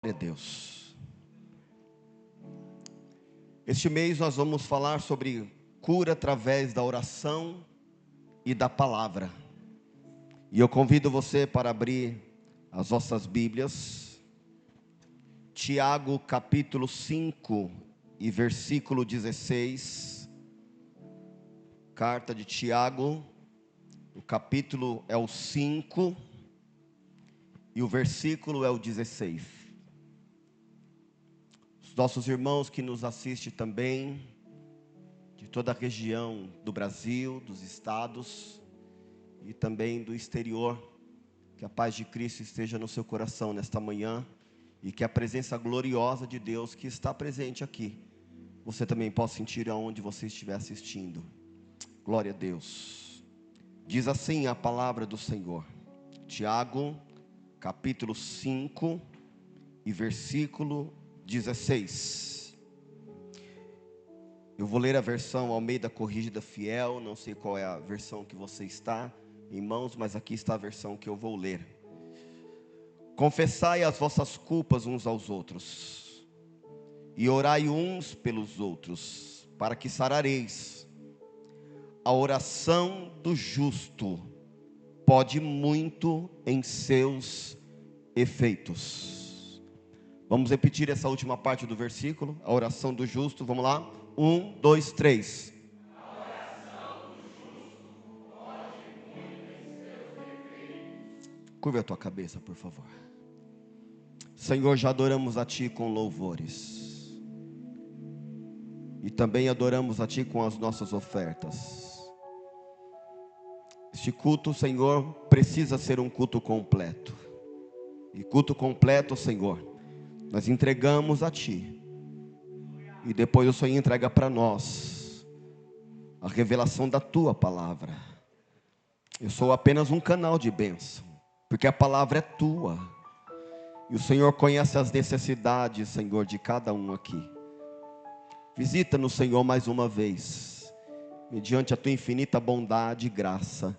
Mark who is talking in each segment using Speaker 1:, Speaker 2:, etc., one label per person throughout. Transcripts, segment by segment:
Speaker 1: Glória a Deus. Este mês nós vamos falar sobre cura através da oração e da palavra. E eu convido você para abrir as vossas Bíblias. Tiago capítulo 5 e versículo 16. Carta de Tiago, o capítulo é o 5 e o versículo é o 16. Os nossos irmãos que nos assistem também, de toda a região do Brasil, dos estados e também do exterior, que a paz de Cristo esteja no seu coração nesta manhã e que a presença gloriosa de Deus que está presente aqui, você também possa sentir aonde você estiver assistindo. Glória a Deus. Diz assim a palavra do Senhor, Tiago capítulo 5 e versículo 16. Eu vou ler a versão Almeida Corrigida Fiel. Não sei qual é a versão que você está em mãos, mas aqui está a versão que eu vou ler. Confessai as vossas culpas uns aos outros, e orai uns pelos outros, para que sarareis. A oração do justo pode muito em seus efeitos. Vamos repetir essa última parte do versículo. A oração do justo, vamos lá? 1, 2, 3.
Speaker 2: A oração do justo pode muito em seus efeitos.
Speaker 1: Curva a tua cabeça, por favor. Senhor, já adoramos a Ti com louvores. E também adoramos a Ti com as nossas ofertas. Este culto, Senhor, precisa ser um culto completo. E culto completo, Senhor, nós entregamos a Ti. E depois o Senhor entrega para nós a revelação da Tua palavra. Eu sou apenas um canal de bênção, porque a palavra é Tua. E o Senhor conhece as necessidades, Senhor, de cada um aqui. Visita-nos, Senhor, mais uma vez, mediante a Tua infinita bondade e graça,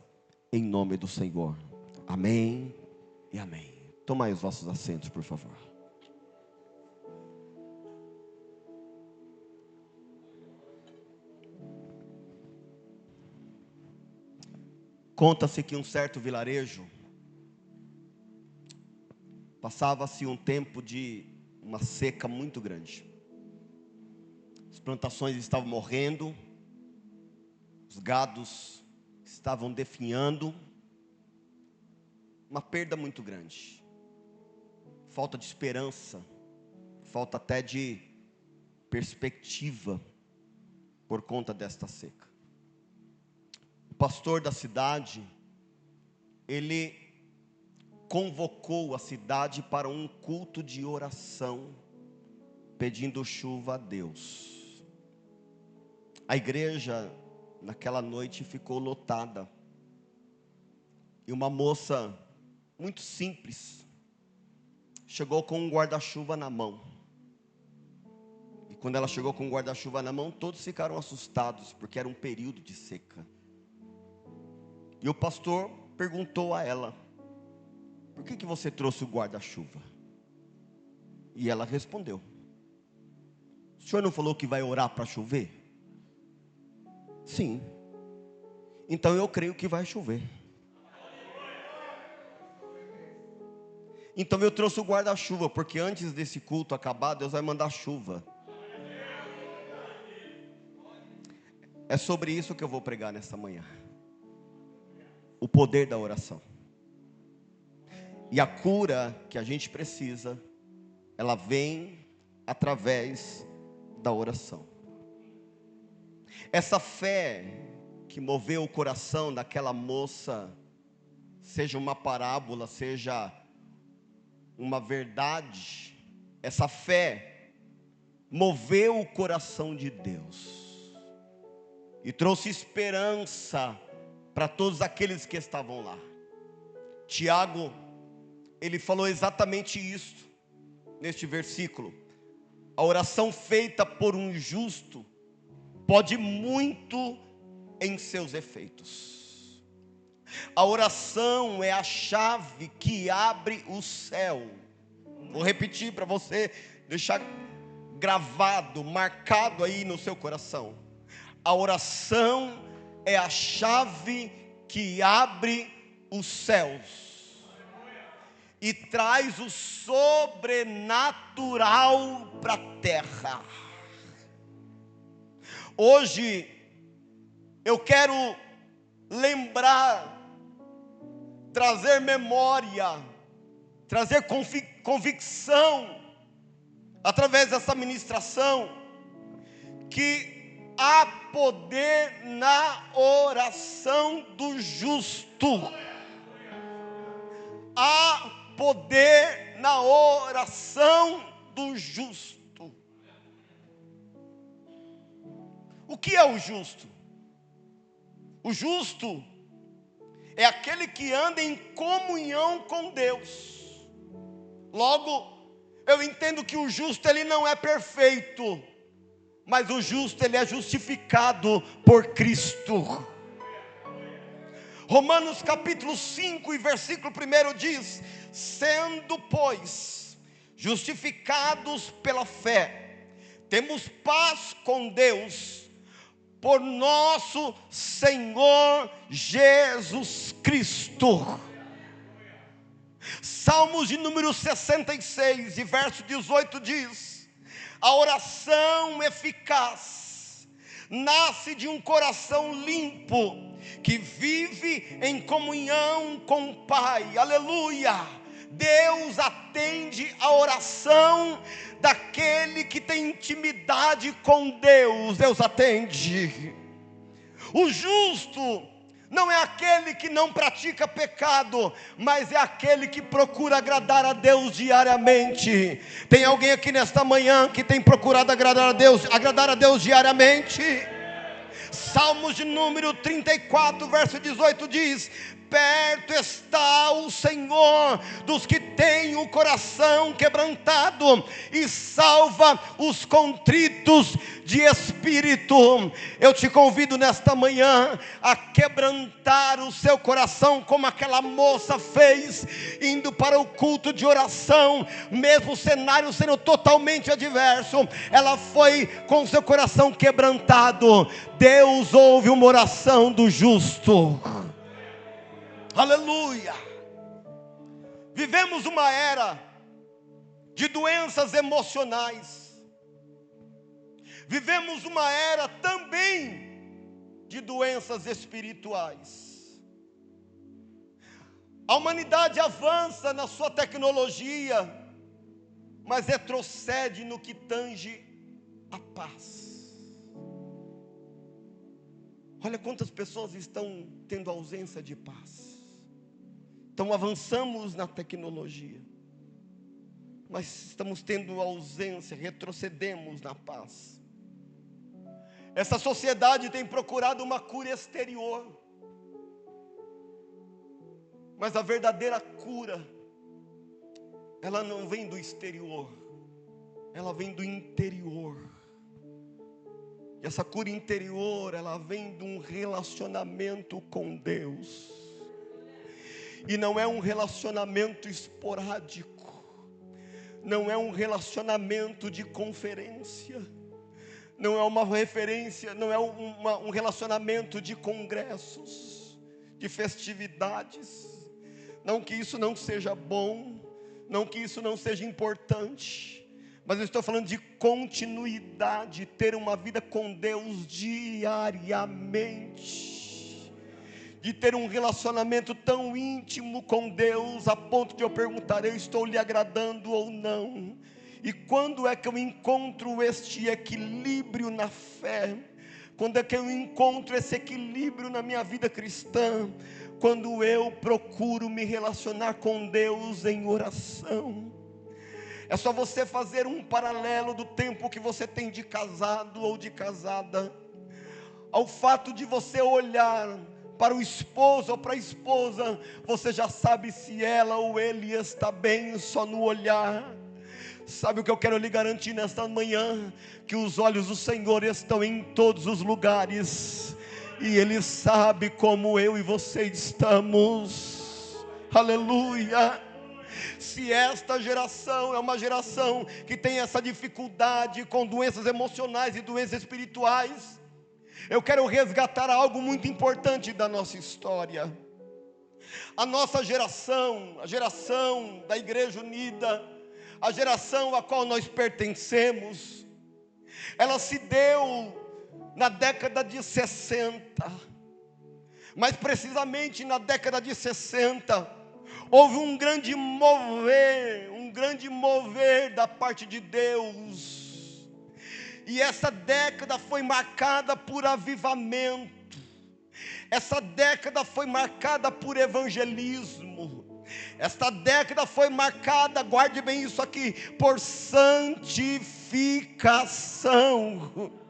Speaker 1: em nome do Senhor. Amém e amém. Tomai os vossos assentos, por favor. Conta-se que um certo vilarejo passava-se um tempo de uma seca muito grande. As plantações estavam morrendo, os gados estavam definhando, uma perda muito grande. Falta de esperança, falta até de perspectiva por conta desta seca. O pastor da cidade, ele convocou a cidade para um culto de oração, pedindo chuva a Deus. A igreja naquela noite ficou lotada, e uma moça muito simples chegou com um guarda-chuva na mão. E quando ela chegou com um guarda-chuva na mão, todos ficaram assustados, porque era um período de seca. E o pastor perguntou a ela: por que você trouxe o guarda-chuva? E ela respondeu: o senhor não falou que vai orar para chover? Sim. Então eu creio que vai chover. Então eu trouxe o guarda-chuva, porque antes desse culto acabar, Deus vai mandar chuva. É sobre isso que eu vou pregar nesta manhã. O poder da oração. E a cura que a gente precisa, ela vem através da oração. Essa fé que moveu o coração daquela moça, seja uma parábola, seja uma verdade, essa fé moveu o coração de Deus e trouxe esperança para todos aqueles que estavam lá. Tiago, ele falou exatamente isso neste versículo. A oração feita por um justo pode muito em seus efeitos. A oração é a chave que abre o céu Vou repetir para você deixar gravado, marcado aí no seu coração. A oração é a chave que abre os céus e traz o sobrenatural para a terra. Hoje eu quero lembrar, trazer memória, trazer convicção, através dessa ministração, que há poder na oração do justo. Há poder na oração do justo. O que é o justo? O justo é aquele que anda em comunhão com Deus. Logo, eu entendo que o justo ele não é perfeito, mas o justo ele é justificado por Cristo. Romanos capítulo 5 e versículo 1 diz: sendo, pois, justificados pela fé, temos paz com Deus, por nosso Senhor Jesus Cristo. Salmos de número 66 e verso 18 diz: a oração eficaz nasce de um coração limpo, que vive em comunhão com o Pai. Aleluia! Deus atende a oração daquele que tem intimidade com Deus. Deus atende. O justo não é aquele que não pratica pecado, mas é aquele que procura agradar a Deus diariamente. Tem alguém aqui nesta manhã que tem procurado agradar a Deus diariamente? Salmos de número 34, verso 18 diz: perto está o Senhor dos que têm o coração quebrantado, e salva os contritos de espírito. Eu te convido nesta manhã a quebrantar o seu coração, como aquela moça fez, indo para o culto de oração, mesmo o cenário sendo totalmente adverso, ela foi com o seu coração quebrantado. Deus ouve uma oração do justo. Aleluia! Vivemos uma era de doenças emocionais. Vivemos uma era também de doenças espirituais. A humanidade avança na sua tecnologia, mas retrocede no que tange a paz. Olha quantas pessoas estão tendo ausência de paz. Então avançamos na tecnologia, mas estamos tendo ausência, retrocedemos na paz. Essa sociedade tem procurado uma cura exterior, mas a verdadeira cura, ela não vem do exterior, ela vem do interior. E essa cura interior, ela vem de um relacionamento com Deus. E não é um relacionamento esporádico, não é um relacionamento de conferência, não é uma referência, não é um relacionamento de congressos, de festividades. Não que isso não seja bom, não que isso não seja importante, mas eu estou falando de continuidade, ter uma vida com Deus diariamente, de ter um relacionamento tão íntimo com Deus, a ponto de eu perguntar: eu estou lhe agradando ou não? E quando é que eu encontro este equilíbrio na fé? Quando é que eu encontro esse equilíbrio na minha vida cristã? Quando eu procuro me relacionar com Deus em oração. É só você fazer um paralelo do tempo que você tem de casado ou de casada, ao fato de você olhar para o esposo ou para a esposa, você já sabe se ela ou ele está bem só no olhar. Sabe o que eu quero lhe garantir nesta manhã? Que os olhos do Senhor estão em todos os lugares, e Ele sabe como eu e você estamos. Aleluia! Se esta geração é uma geração que tem essa dificuldade com doenças emocionais e doenças espirituais, eu quero resgatar algo muito importante da nossa história. A nossa geração, a geração da Igreja Unida, a geração a qual nós pertencemos, ela se deu na década de 60, mais precisamente na década de 60, houve um grande mover da parte de Deus, e essa década foi marcada por avivamento, essa década foi marcada por evangelismo, esta década foi marcada, guarde bem isso aqui, por santificação.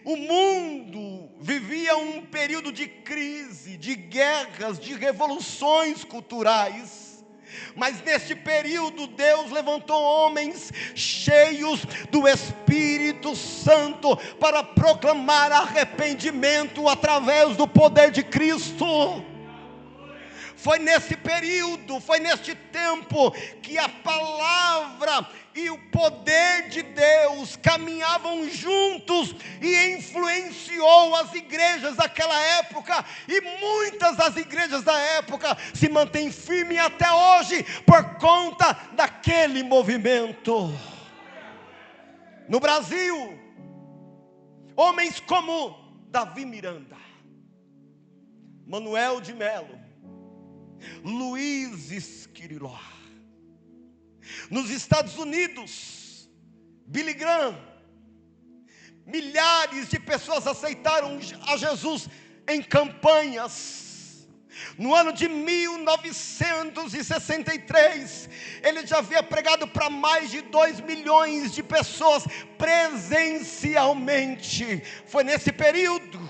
Speaker 1: O mundo vivia um período de crise, de guerras, de revoluções culturais. Mas neste período Deus levantou homens cheios do Espírito Santo para proclamar arrependimento através do poder de Cristo. Foi nesse período, foi neste tempo que a palavra e o poder de Deus caminhavam juntos e influenciou as igrejas daquela época, e muitas das igrejas da época se mantêm firmes até hoje por conta daquele movimento. No Brasil, homens como Davi Miranda, Manuel de Melo, Luiz Esquiriló. Nos Estados Unidos, Billy Graham. Milhares de pessoas aceitaram a Jesus em campanhas. No ano de 1963, ele já havia pregado para mais de 2 milhões de pessoas presencialmente. Foi nesse período.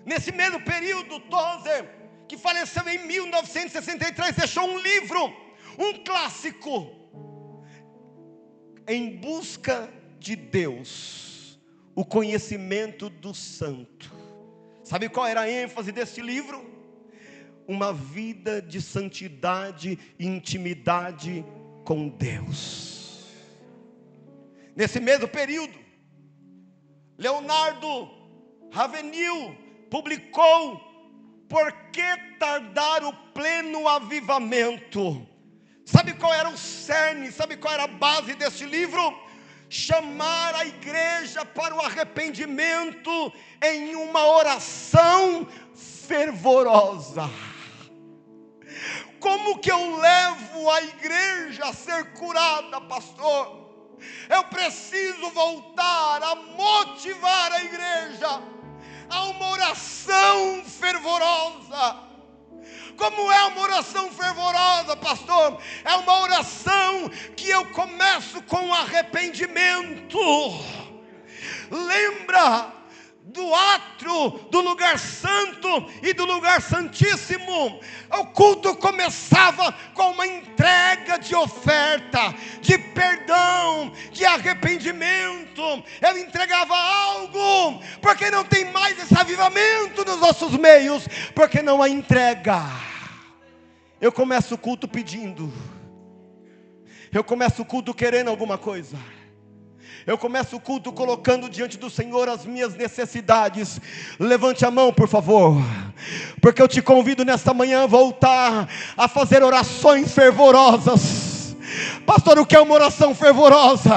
Speaker 1: Nesse mesmo período, Tozer, que faleceu em 1963, deixou um livro, um clássico, Em Busca de Deus, o Conhecimento do Santo. Sabe qual era a ênfase desse livro? Uma vida de santidade e intimidade com Deus. Nesse mesmo período, Leonardo Ravenhill publicou Por que Tardar o Pleno Avivamento? Sabe qual era o cerne, sabe qual era a base desse livro? Chamar a igreja para o arrependimento em uma oração fervorosa. Como que eu levo a igreja a ser curada, pastor? Eu preciso voltar a motivar a igreja a uma oração fervorosa. Como é uma oração fervorosa, pastor? É uma oração que eu começo com arrependimento. Lembra do átrio, do lugar santo e do lugar santíssimo? O culto começava com uma entrega de oferta, de perdão, de arrependimento. Eu entregava algo, porque não tem mais esse avivamento nos nossos meios, porque não há entrega. Eu começo o culto pedindo, eu começo o culto querendo alguma coisa, eu começo o culto colocando diante do Senhor as minhas necessidades. Levante a mão, por favor, porque eu te convido nesta manhã a voltar a fazer orações fervorosas. Pastor, o que é uma oração fervorosa?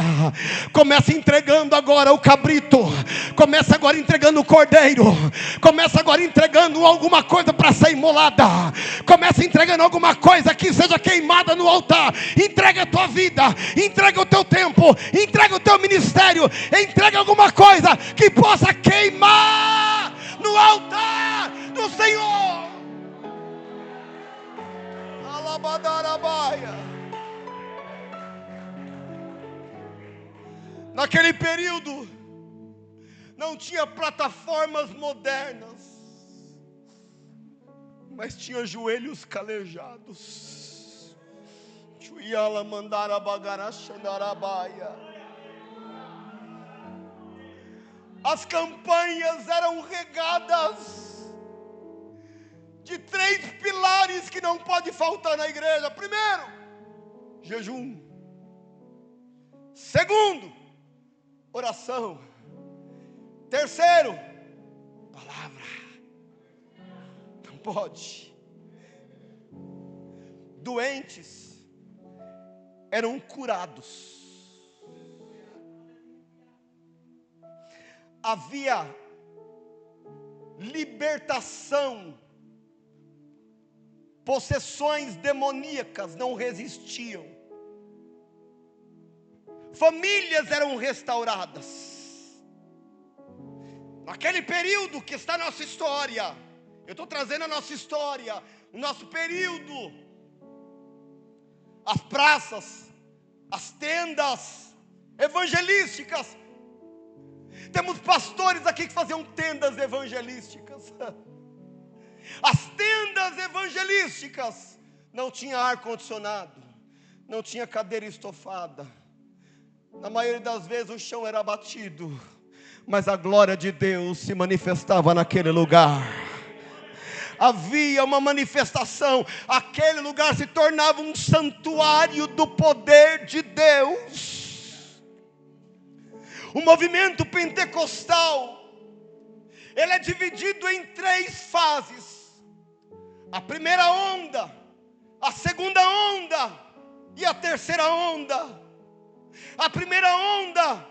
Speaker 1: Começa entregando agora o cabrito, começa agora entregando o cordeiro, começa agora entregando alguma coisa para ser imolada, começa entregando alguma coisa que seja queimada no altar. Entrega a tua vida, entrega o teu tempo, entrega o teu ministério, entrega alguma coisa que possa queimar no altar do Senhor. Alabadarabaia. Naquele período, não tinha plataformas modernas, mas tinha joelhos calejados. As campanhas eram regadas de 3 pilares que não pode faltar na igreja. Primeiro, jejum. Segundo, oração. Terceiro, palavra. Não pode. Doentes eram curados. Havia libertação. Possessões demoníacas não resistiam. Famílias eram restauradas. Naquele período que está na nossa história, eu estou trazendo a nossa história, o nosso período, as praças, as tendas evangelísticas. Temos pastores aqui que faziam tendas evangelísticas. As tendas evangelísticas não tinha ar-condicionado, não tinha cadeira estofada. Na maioria das vezes o chão era batido, mas a glória de Deus se manifestava naquele lugar. Havia uma manifestação, aquele lugar se tornava um santuário do poder de Deus. O movimento pentecostal, ele é dividido em 3 fases. A primeira onda, a segunda onda e a terceira onda. A primeira onda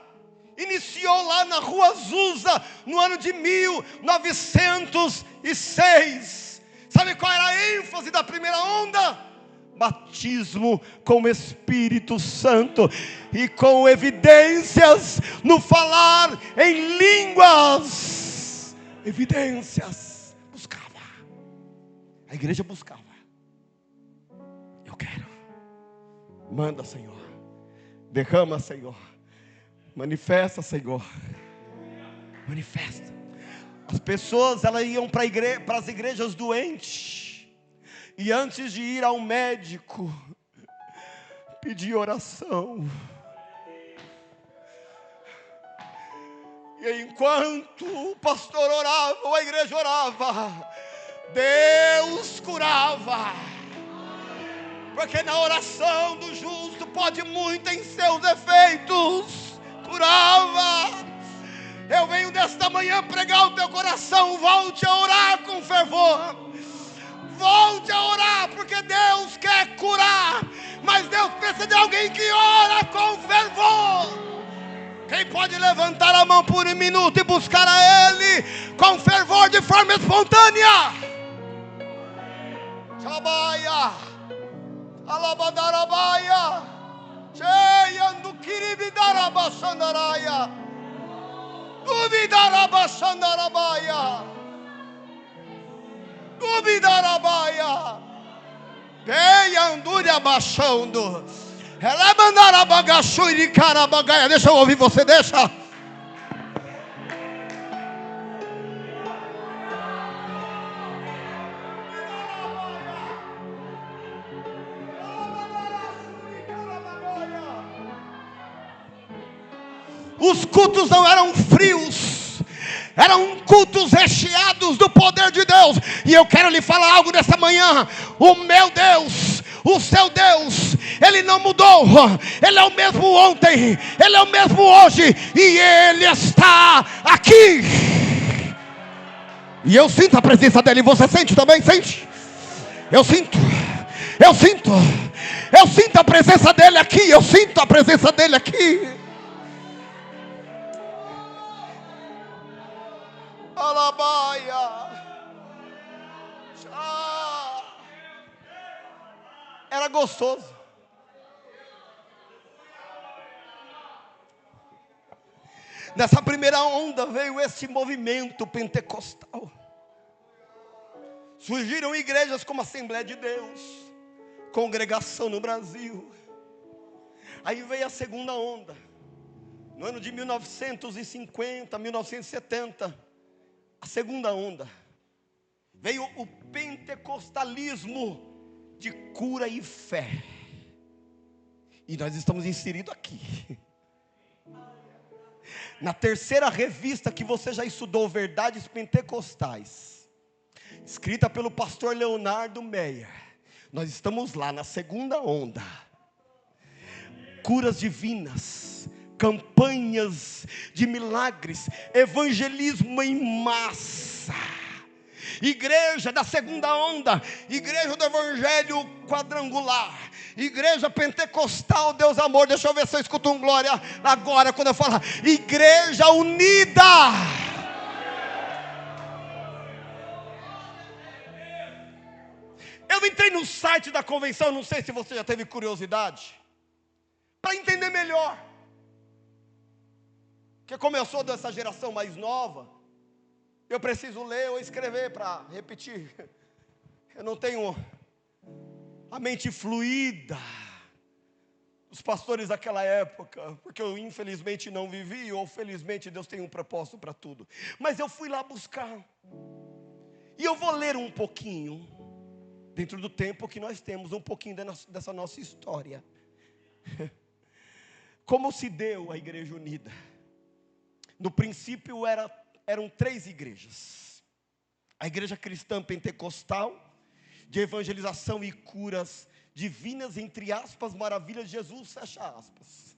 Speaker 1: iniciou lá na Rua Azusa, no ano de 1906. Sabe qual era a ênfase da primeira onda? Batismo com o Espírito Santo e com evidências no falar em línguas. Evidências. Buscava. A igreja buscava. Eu quero. Manda, Senhor. Derrama, Senhor. Manifesta, Senhor. Manifesta. As pessoas, elas iam para as igrejas doentes. E antes de ir ao médico, pedir oração. E enquanto o pastor orava, ou a igreja orava, Deus curava. Porque na oração do justo pode muito em seus efeitos. Curava. Eu venho desta manhã pregar o teu coração. Volte a orar com fervor. Volte a orar, porque Deus quer curar. Mas Deus precisa de alguém que ora com fervor. Quem pode levantar a mão por 1 minuto e buscar a Ele com fervor de forma espontânea? Shabaia, Alabadarabaia, Cheyandu Kiribidarabasandaraya, Dubidarabasandarabaya, Dubidarabaia, Peyanduria Bachando, Elabandarabagashuiricarabagaia. Deixa eu ouvir você, deixa. Os cultos não eram frios, eram cultos recheados do poder de Deus. E eu quero lhe falar algo nessa manhã. O meu Deus, o seu Deus, Ele não mudou. Ele é o mesmo ontem, Ele é o mesmo hoje, e Ele está aqui. E eu sinto a presença dEle. Você sente também? Sente? Eu sinto a presença dEle aqui. Eu sinto a presença dEle aqui. Alabaia. Era gostoso. Nessa primeira onda veio esse movimento pentecostal. Surgiram igrejas como a Assembleia de Deus, Congregação no Brasil. Aí veio a segunda onda. No ano de 1950, 1970. A segunda onda, veio o pentecostalismo de cura e fé. E nós estamos inseridos aqui. Na terceira revista que você já estudou, Verdades Pentecostais, escrita pelo pastor Leonardo Meyer. Nós estamos lá na segunda onda. Curas divinas, campanhas de milagres, evangelismo em massa. Igreja da segunda onda, igreja do evangelho quadrangular, igreja pentecostal, Deus amor. Deixa eu ver se eu escuto um glória agora, quando eu falar igreja unida. Eu entrei no site da convenção, não sei se você já teve curiosidade, para entender melhor, porque como eu sou dessa geração mais nova, eu preciso ler ou escrever para repetir. Eu não tenho a mente fluida dos pastores daquela época, porque eu infelizmente não vivi, ou felizmente Deus tem um propósito para tudo. Mas eu fui lá buscar, e eu vou ler um pouquinho, dentro do tempo que nós temos, um pouquinho dessa nossa história. Como se deu a Igreja Unida? No princípio eram 3 igrejas: a igreja cristã pentecostal, de evangelização e curas divinas, entre aspas, maravilhas de Jesus, fecha aspas,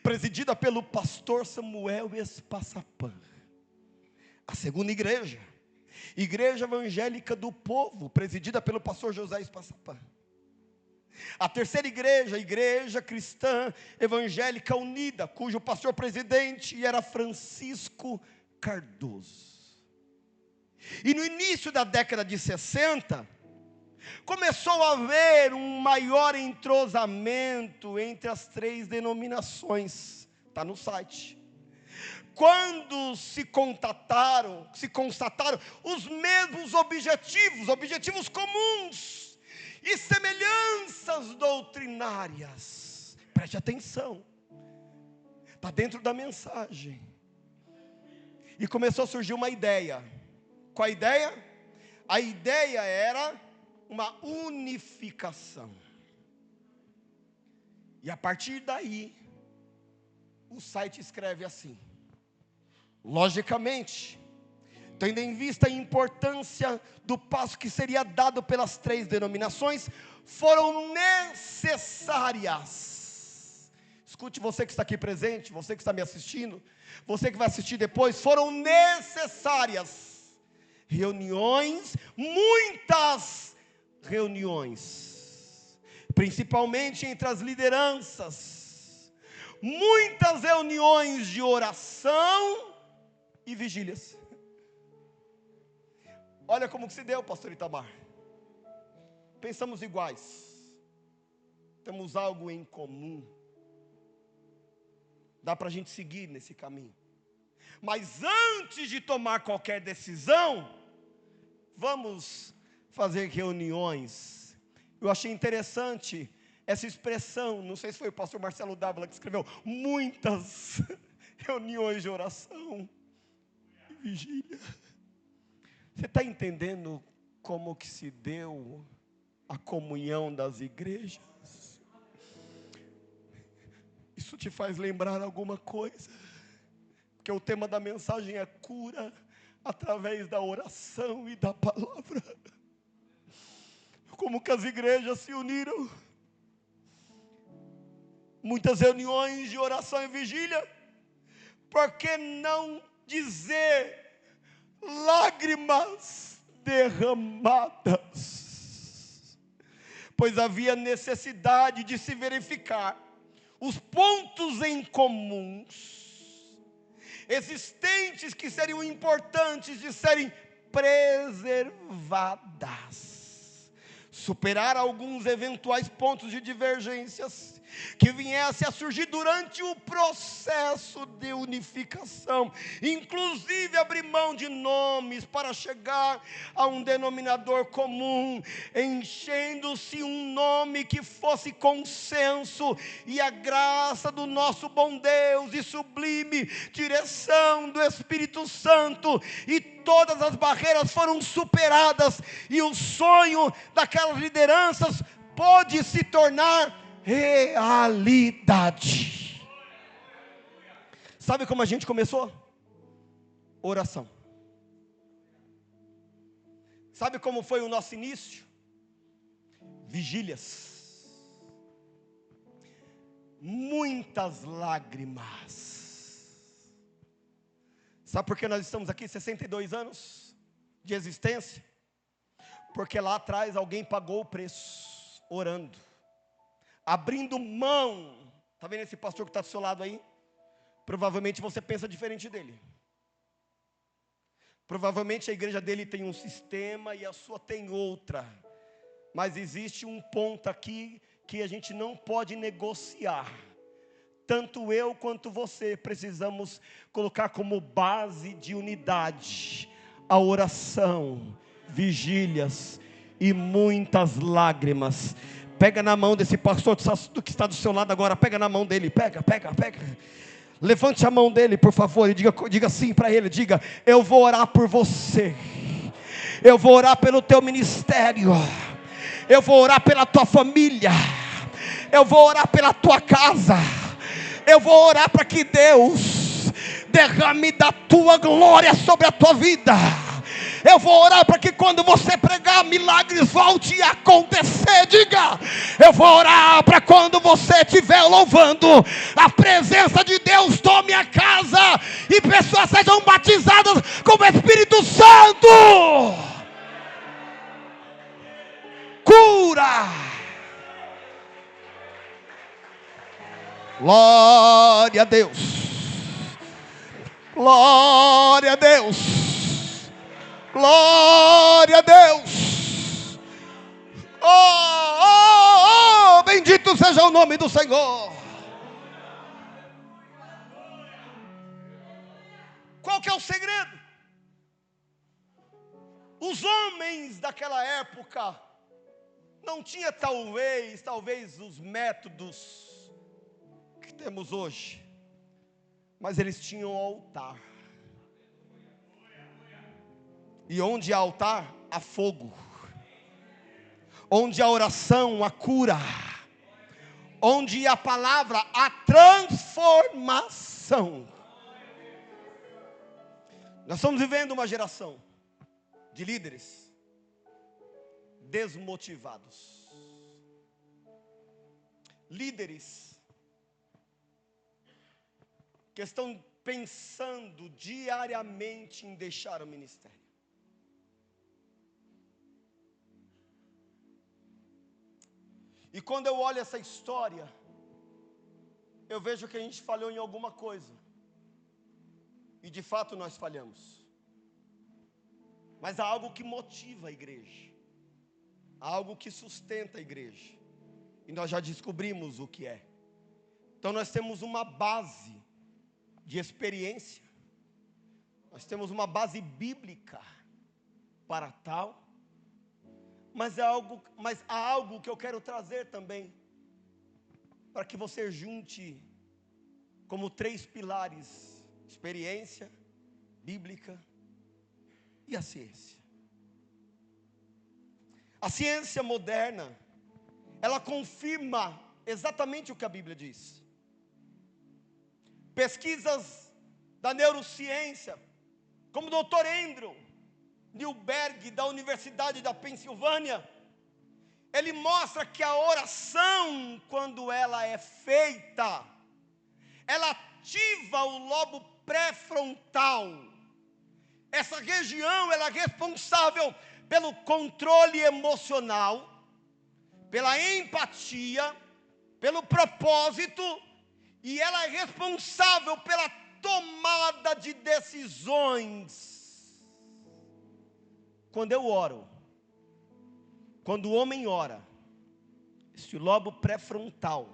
Speaker 1: presidida pelo pastor Samuel Espaçapã. A segunda igreja, igreja evangélica do povo, presidida pelo pastor José Espaçapã. A terceira igreja, igreja cristã evangélica unida, cujo pastor presidente era Francisco Cardoso. E no início da década de 60, começou a haver um maior entrosamento entre as 3 denominações. Está no site. Quando se constataram os mesmos objetivos comuns e semelhanças doutrinárias. Preste atenção, está dentro da mensagem. E começou a surgir uma ideia. Qual a ideia? A ideia era uma unificação. E a partir daí, o site escreve assim: logicamente, tendo em vista a importância do passo que seria dado pelas 3 denominações, foram necessárias. Escute, você que está aqui presente, você que está me assistindo, você que vai assistir depois, foram necessárias reuniões, muitas reuniões, principalmente entre as lideranças, muitas reuniões de oração e vigílias. Olha como que se deu, pastor Itamar. Pensamos iguais, temos algo em comum, dá para a gente seguir nesse caminho. Mas antes de tomar qualquer decisão, vamos fazer reuniões. Eu achei interessante essa expressão, não sei se foi o pastor Marcelo Dávila que escreveu, muitas reuniões de oração e vigília. Você está entendendo como que se deu a comunhão das igrejas? Isso te faz lembrar alguma coisa? Porque o tema da mensagem é cura através da oração e da palavra. Como que as igrejas se uniram? Muitas reuniões de oração e vigília. Por que não dizer lágrimas derramadas? Pois havia necessidade de se verificar os pontos em comuns existentes que seriam importantes de serem preservadas, superar alguns eventuais pontos de divergências que viessem a surgir durante o processo de unificação, inclusive abrir mão de nomes para chegar a um denominador comum, enchendo-se um nome que fosse consenso, e a graça do nosso bom Deus e sublime direção do Espírito Santo, e todas as barreiras foram superadas, e o sonho daquelas lideranças pôde se tornar realidade. Sabe como a gente começou? Oração. Sabe como foi o nosso início? Vigílias, muitas lágrimas. Sabe por que nós estamos aqui 62 anos de existência? Porque lá atrás alguém pagou o preço, orando, abrindo mão. Está vendo esse pastor que está do seu lado aí? Provavelmente você pensa diferente dele. Provavelmente a igreja dele tem um sistema e a sua tem outra. Mas existe um ponto aqui que a gente não pode negociar. Tanto eu quanto você precisamos colocar como base de unidade a oração, vigílias e muitas lágrimas. Pega na mão desse pastor que está do seu lado agora, pega na mão dele, pega. Levante a mão dele, por favor, e diga assim para ele, diga: eu vou orar por você, eu vou orar pelo teu ministério, eu vou orar pela tua família, eu vou orar pela tua casa, eu vou orar para que Deus derrame da tua glória sobre a tua vida. Eu vou orar para que quando você pregar, milagres volte a acontecer. Diga: eu vou orar para quando você estiver louvando, a presença de Deus tome a casa e pessoas sejam batizadas com o Espírito Santo. Cura. Glória a Deus. Glória a Deus. Glória a Deus. Oh, bendito seja o nome do Senhor. Qual que é o segredo? Os homens daquela época não tinha talvez os métodos que temos hoje, mas eles tinham altar. E onde há altar, há fogo. Onde há oração, há cura. Onde há a palavra, há transformação. Nós estamos vivendo uma geração de líderes desmotivados. Líderes que estão pensando diariamente em deixar o ministério. E quando eu olho essa história, eu vejo que a gente falhou em alguma coisa. E de fato nós falhamos. Mas há algo que motiva a igreja. Há algo que sustenta a igreja. E nós já descobrimos o que é. Então nós temos uma base de experiência. Nós temos uma base bíblica para tal. Mas há algo que eu quero trazer também, para que você junte como 3 pilares: experiência, bíblica e a ciência. A ciência moderna, ela confirma exatamente o que a Bíblia diz. Pesquisas da neurociência, como o Dr. Andrew Newberg, da Universidade da Pensilvânia, ele mostra que a oração, quando ela é feita, ela ativa o lobo pré-frontal. Essa região, ela é responsável pelo controle emocional, pela empatia, pelo propósito, e ela é responsável pela tomada de decisões. Quando eu oro, quando o homem ora, esse lobo pré-frontal,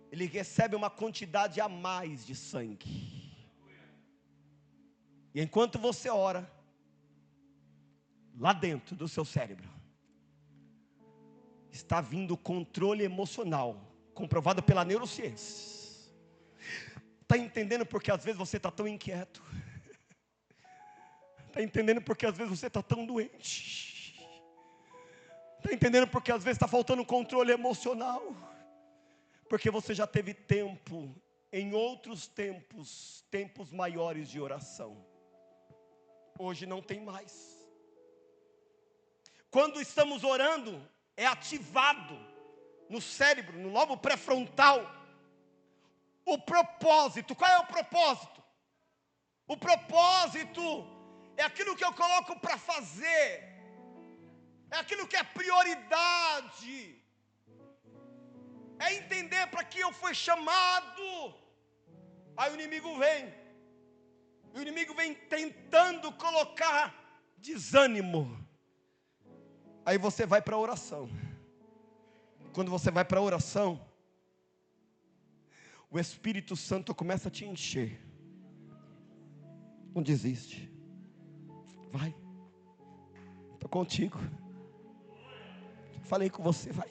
Speaker 1: ele recebe uma quantidade a mais de sangue. E enquanto você ora, lá dentro do seu cérebro, está vindo o controle emocional, comprovado pela neurociência. Está entendendo porque às vezes você está tão inquieto? Está entendendo porque às vezes você está tão doente? Está entendendo porque às vezes está faltando controle emocional? Porque você já teve tempo, em outros tempos maiores de oração. Hoje não tem mais. quando estamos orando, é ativado no cérebro, no lobo pré-frontal, o propósito. Qual é o propósito? O propósito é aquilo que eu coloco para fazer, é aquilo que é prioridade, é entender para que eu fui chamado. Aí o inimigo vem tentando colocar desânimo. Aí você vai para a oração. Quando você vai para a oração, o Espírito Santo começa a te encher. Não desiste. Vai. Estou contigo. Falei com você, vai.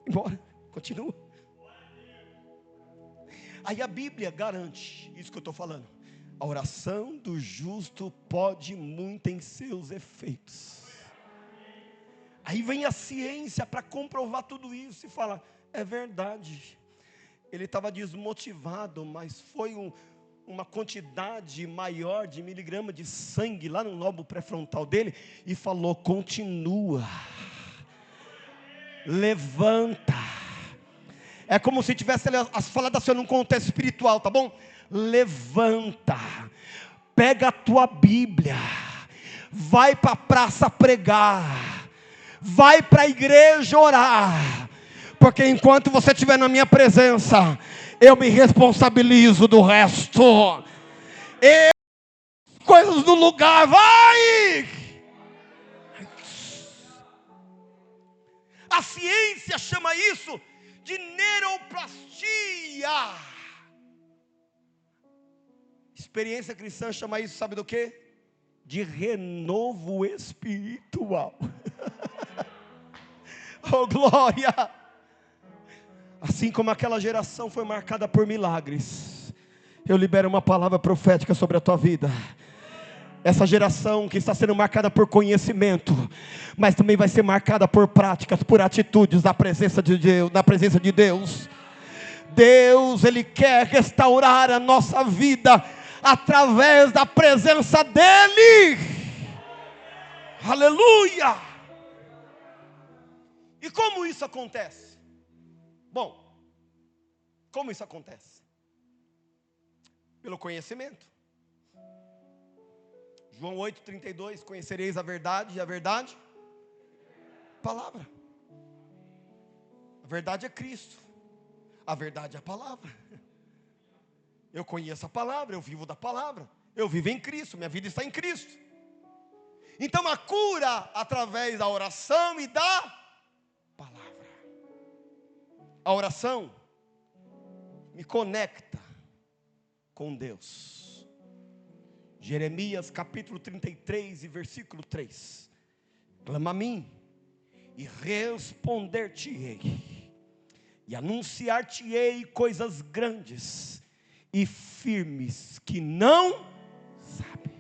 Speaker 1: Embora. Continua. Aí a Bíblia garante isso que eu estou falando. A oração do justo pode muito em seus efeitos. Aí vem a ciência para comprovar tudo isso e fala, é verdade. Ele estava desmotivado, mas foi uma quantidade maior de miligrama de sangue lá no lobo pré-frontal dele, e falou, continua, levanta. É como se tivesse falado assim num contexto espiritual, tá bom? Levanta, pega a tua Bíblia, vai para a praça pregar, vai para a igreja orar, porque enquanto você estiver na minha presença, eu me responsabilizo do resto. Coisas no lugar, vai! A ciência chama isso de neuroplastia. Experiência cristã chama isso, sabe do quê? De renovo espiritual. Oh, glória! Assim como aquela geração foi marcada por milagres, eu libero uma palavra profética sobre a tua vida. Essa geração que está sendo marcada por conhecimento, mas também vai ser marcada por práticas, por atitudes na presença de Deus. Deus, Ele quer restaurar a nossa vida através da presença dEle. Aleluia! E como isso acontece? Bom, como isso acontece? Pelo conhecimento. João 8,32, conhecereis a verdade, e a verdade, palavra. A verdade é Cristo, a verdade é a palavra. Eu conheço a palavra, eu vivo da palavra, eu vivo em Cristo, minha vida está em Cristo. Então a cura através da oração e da palavra. A oração me conecta com Deus. Jeremias capítulo 33 e versículo 3. Clama a mim e responder-te-ei, e anunciar-te-ei coisas grandes e firmes que não sabe.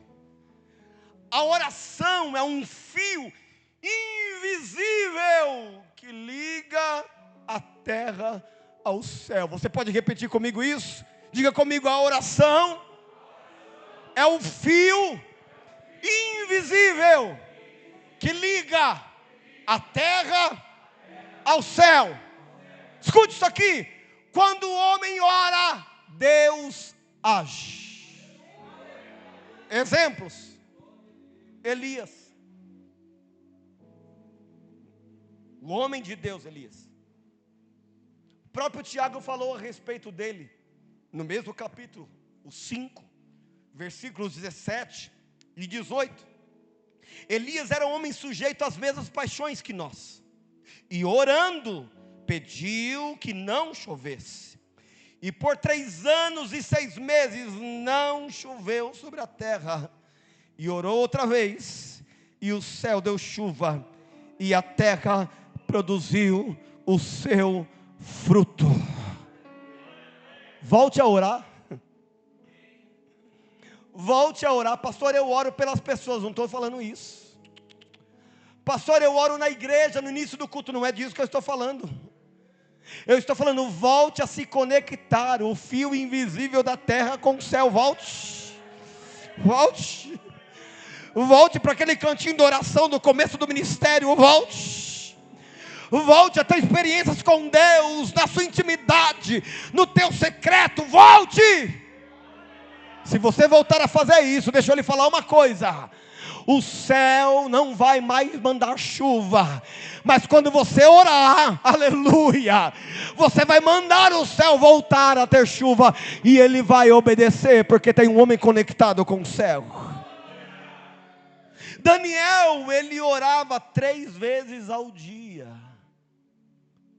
Speaker 1: A oração é um fio invisível que liga a terra ao céu. Você pode repetir comigo isso? Diga comigo, a oração é o fio invisível que liga a terra ao céu. Escute isso aqui. Quando o homem ora, Deus age. Exemplos. Elias. O homem de Deus, Elias. O próprio Tiago falou a respeito dele, no mesmo capítulo, o 5. Versículos 17 e 18. Elias era um homem sujeito às mesmas paixões que nós, e orando, pediu que não chovesse. E por 3 anos e 6 meses não choveu sobre a terra. E orou outra vez, e o céu deu chuva, e a terra produziu o seu fruto. Volte a orar. Volte a orar. Pastor, eu oro pelas pessoas. Não estou falando isso. Pastor, eu oro na igreja no início do culto. Não é disso que eu estou falando. Eu estou falando, volte a se conectar. O fio invisível da terra com o céu. Volte. Volte. Volte para aquele cantinho de oração do começo do ministério. Volte a ter experiências com Deus, na sua intimidade, no teu secreto. Volte. Se você voltar a fazer isso, deixa eu lhe falar uma coisa: o céu não vai mais mandar chuva, mas quando você orar, aleluia, você vai mandar o céu voltar a ter chuva, e ele vai obedecer, porque tem um homem conectado com o céu. Daniel, ele orava 3 vezes ao dia.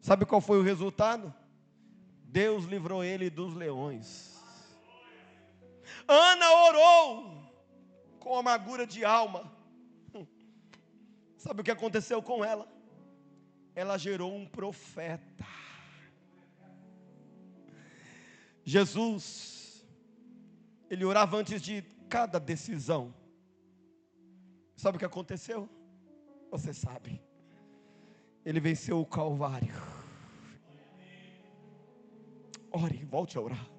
Speaker 1: Sabe qual foi o resultado? Deus livrou ele dos leões. Ana orou com amargura de alma. Sabe o que aconteceu com ela? Ela gerou um profeta. Jesus, ele orava antes de cada decisão. Sabe o que aconteceu? Você sabe. Ele venceu o Calvário. Ore, volte a orar.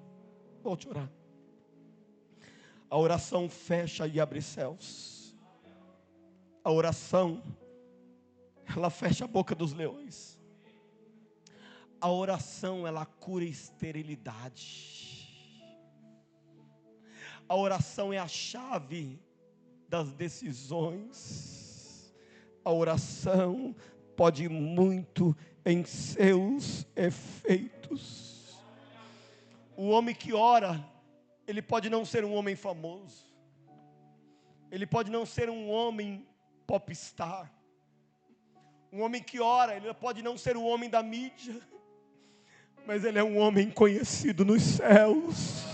Speaker 1: Volte a orar. A oração fecha e abre céus. A oração, ela fecha a boca dos leões. A oração, ela cura esterilidade. A oração é a chave das decisões. A oração pode muito em seus efeitos. O homem que ora, ele pode não ser um homem famoso, ele pode não ser um homem popstar. Um homem que ora, ele pode não ser um homem da mídia, mas ele é um homem conhecido nos céus.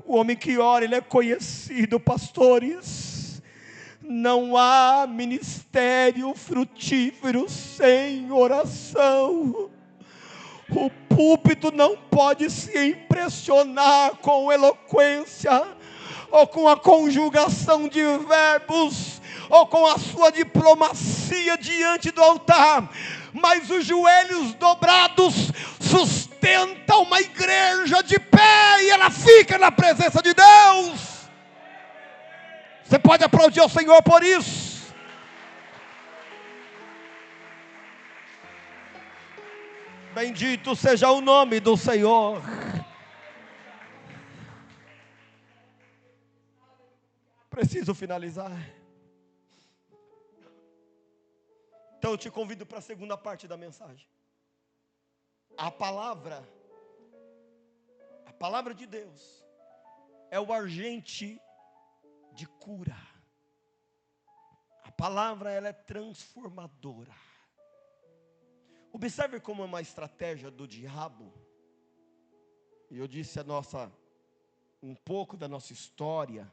Speaker 1: O homem que ora, ele é conhecido, pastores. Não há ministério frutífero sem oração. O púlpito não pode se impressionar com eloquência, ou com a conjugação de verbos, ou com a sua diplomacia diante do altar, mas os joelhos dobrados sustentam uma igreja de pé, e ela fica na presença de Deus. Você pode aplaudir ao Senhor por isso? Bendito seja o nome do Senhor. Preciso finalizar. Então eu te convido para a segunda parte da mensagem. A palavra de Deus é o agente de cura. A palavra, ela é transformadora. Observe como é uma estratégia do diabo. E eu disse um pouco da nossa história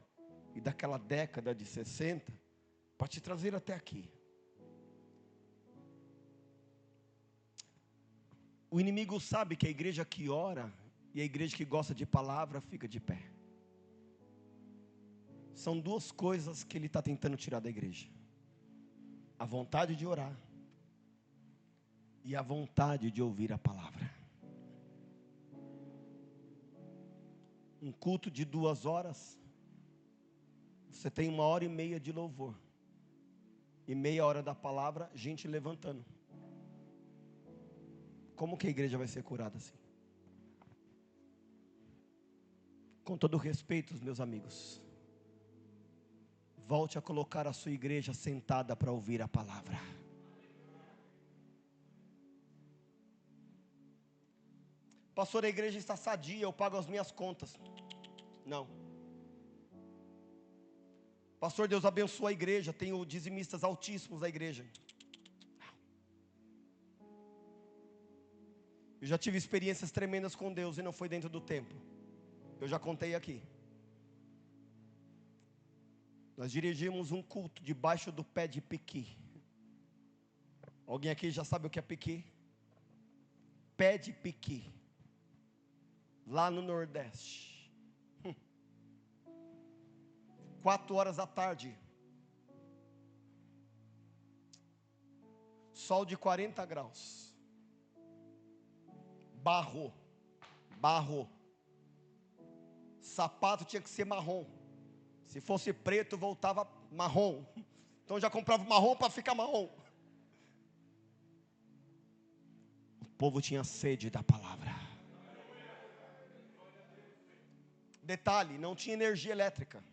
Speaker 1: e daquela década de 60 para te trazer até aqui. O inimigo sabe que a igreja que ora e a igreja que gosta de palavra fica de pé. São 2 coisas que ele está tentando tirar da igreja: a vontade de orar e a vontade de ouvir a palavra. Um culto de 2 horas, você tem 1h30 de louvor e meia hora da palavra, gente levantando. Como que a igreja vai ser curada assim? Com todo respeito, meus amigos, volte a colocar a sua igreja sentada para ouvir a palavra. Pastor, a igreja está sadia, eu pago as minhas contas. Não. Pastor, Deus abençoa a igreja, tenho dizimistas altíssimos da igreja. Eu já tive experiências tremendas com Deus e não foi dentro do templo. Eu já contei aqui. Nós dirigimos um culto debaixo do pé de piqui. Alguém aqui já sabe o que é piqui? Pé de piqui. Lá no Nordeste. 4 horas da tarde. Sol de 40 graus. Barro. Sapato tinha que ser marrom. Se fosse preto, voltava marrom. Então já comprava marrom para ficar marrom. O povo tinha sede da palavra. Detalhe, não tinha energia elétrica.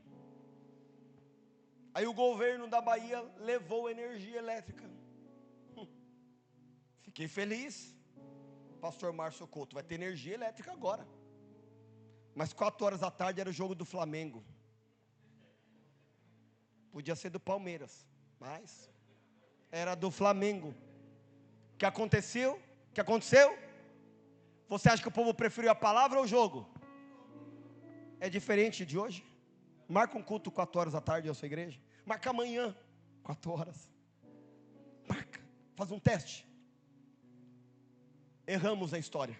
Speaker 1: Aí o governo da Bahia levou energia elétrica. Fiquei feliz. Pastor Márcio Couto, vai ter energia elétrica agora. Mas 4 horas da tarde era o jogo do Flamengo. Podia ser do Palmeiras, mas era do Flamengo. O que aconteceu? O que aconteceu? Você acha que o povo preferiu a palavra ou o jogo? É diferente de hoje? Marca um culto 4 horas da tarde na sua igreja. Marca amanhã, 4 horas. Marca, faz um teste. Erramos na história.